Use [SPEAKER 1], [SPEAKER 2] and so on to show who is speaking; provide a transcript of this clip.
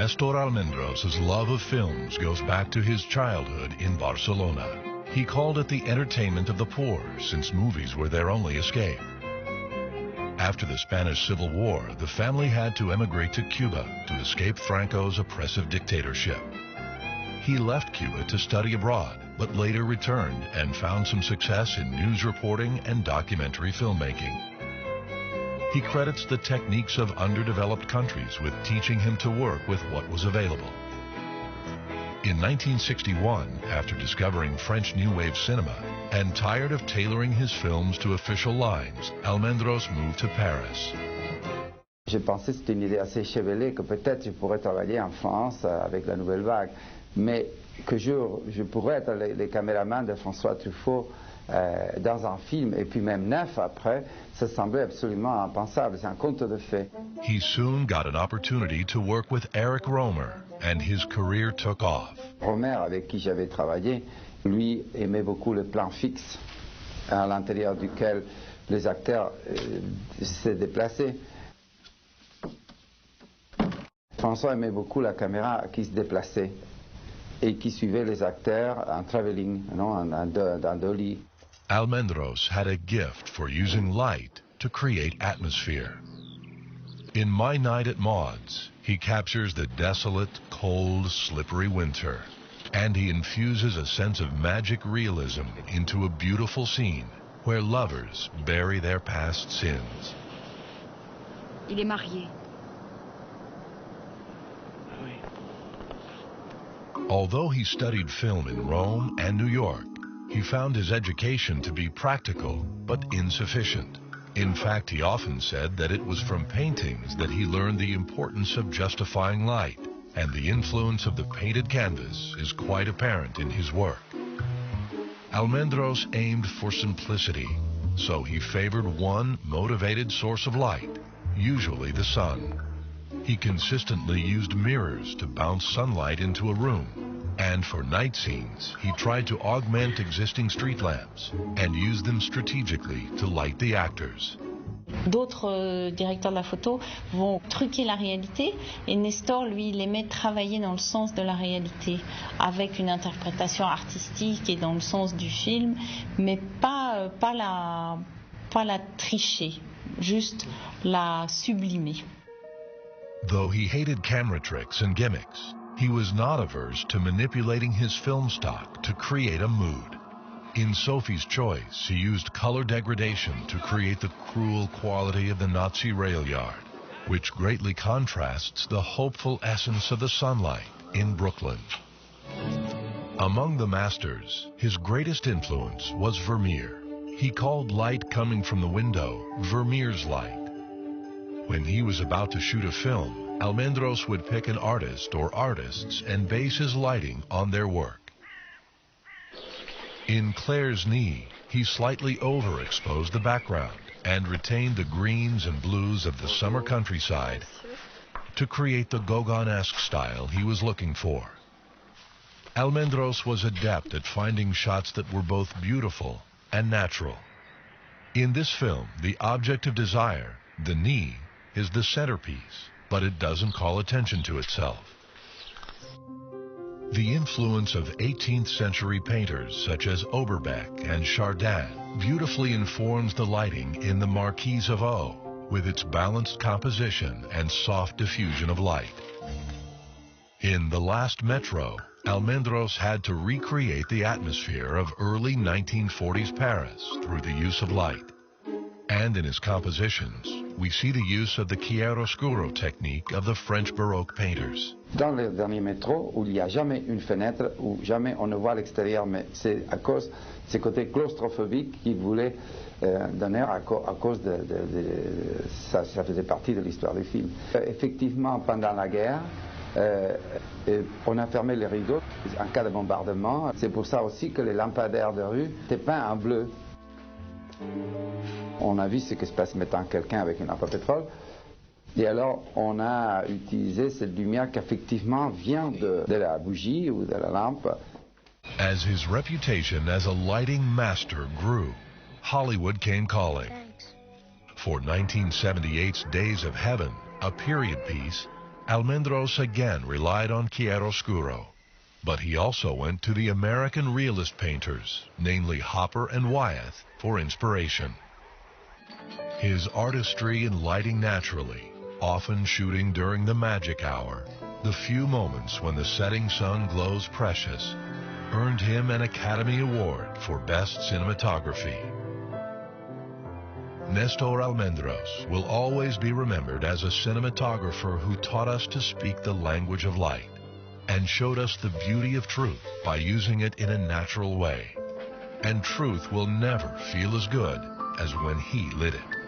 [SPEAKER 1] Nestor Almendros' love of films goes back to his childhood in Barcelona. He called it the entertainment of the poor, since movies were their only escape. After the Spanish Civil War, the family had to emigrate to Cuba to escape Franco's oppressive dictatorship. He left Cuba to study abroad, but later returned and found some success in news reporting and documentary filmmaking. He credits the techniques of underdeveloped countries with teaching him to work with what was available. In 1961, after discovering French New Wave cinema and tired of tailoring his films to official lines, Almendros moved to Paris.
[SPEAKER 2] J'ai pensé que c'était une idée assez échevelée, que peut-être je pourrais travailler en France avec la nouvelle vague, mais que je pourrais être le caméraman de François Truffaut dans un film, et puis même 9 après, ça semblait absolument impensable. C'est un conte de fées.
[SPEAKER 1] He soon got an opportunity to work with Eric Rohmer, and his career took off.
[SPEAKER 2] Rohmer, avec qui j'avais travaillé, lui aimait beaucoup le plan fixe, à l'intérieur duquel les acteurs se déplaçaient. François aimait beaucoup la caméra qui se déplaçait et qui suivait les acteurs en travelling, en dolly.
[SPEAKER 1] Almendros had a gift for using light to create atmosphere. In My Night at Maud's, he captures the desolate, cold, slippery winter, and he infuses a sense of magic realism into a beautiful scene where lovers bury their past sins.
[SPEAKER 3] Il est marié.
[SPEAKER 1] Although he studied film in Rome and New York, he found his education to be practical but insufficient. In fact, he often said that it was from paintings that he learned the importance of justifying light, and the influence of the painted canvas is quite apparent in his work. Almendros aimed for simplicity, so he favored one motivated source of light, usually the sun. He consistently used mirrors to bounce sunlight into a room, and for night scenes, he tried to augment existing street lamps and use them strategically to light the actors.
[SPEAKER 4] D'autres directeurs de la photo vont truquer la réalité, et Nestor, lui, il aimait travailler dans le sens de la réalité, avec une interprétation artistique et dans le sens du film, mais pas la tricher, juste la sublimer.
[SPEAKER 1] Though he hated camera tricks and gimmicks, he was not averse to manipulating his film stock to create a mood. In Sophie's Choice, he used color degradation to create the cruel quality of the Nazi rail yard, which greatly contrasts the hopeful essence of the sunlight in Brooklyn. Among the masters, his greatest influence was Vermeer. He called light coming from the window Vermeer's light. When he was about to shoot a film, Almendros would pick an artist or artists and base his lighting on their work. In Claire's Knee, he slightly overexposed the background and retained the greens and blues of the summer countryside to create the Gauguin-esque style he was looking for. Almendros was adept at finding shots that were both beautiful and natural. In this film, the object of desire, the knee, is the centerpiece, but it doesn't call attention to itself. The influence of 18th century painters such as Oberbeck and Chardin beautifully informs the lighting in the Marquise of O, with its balanced composition and soft diffusion of light. In The Last Metro, Almendros had to recreate the atmosphere of early 1940s Paris through the use of light. And in his compositions, we see the use of the chiaroscuro technique of the French Baroque painters.
[SPEAKER 2] Dans le dernier métro, où il n'y a jamais une fenêtre, où jamais on ne voit l'extérieur, mais c'est à cause de ce côté claustrophobique qu'il voulait donner à cause de ça faisait partie de l'histoire du film. Effectivement, pendant la guerre, on a fermé les rideaux en cas de bombardement. C'est pour ça aussi que les lampadaires de rue étaient peints en bleu. On a vu ce qui se passe mettant quelqu'un avec une lampe à pétrole. Et alors, on a utilisé cette lumière qui effectivement vient de la bougie ou de la lampe.
[SPEAKER 1] As his reputation as a lighting master grew, Hollywood came calling. For 1978's Days of Heaven, a period piece, Almendros again relied on chiaroscuro, but he also went to the American realist painters, namely Hopper and Wyeth, for inspiration. His artistry in lighting naturally, often shooting during the magic hour, the few moments when the setting sun glows precious, earned him an Academy Award for Best Cinematography. Nestor Almendros will always be remembered as a cinematographer who taught us to speak the language of light and showed us the beauty of truth by using it in a natural way. And truth will never feel as good as when he lit it.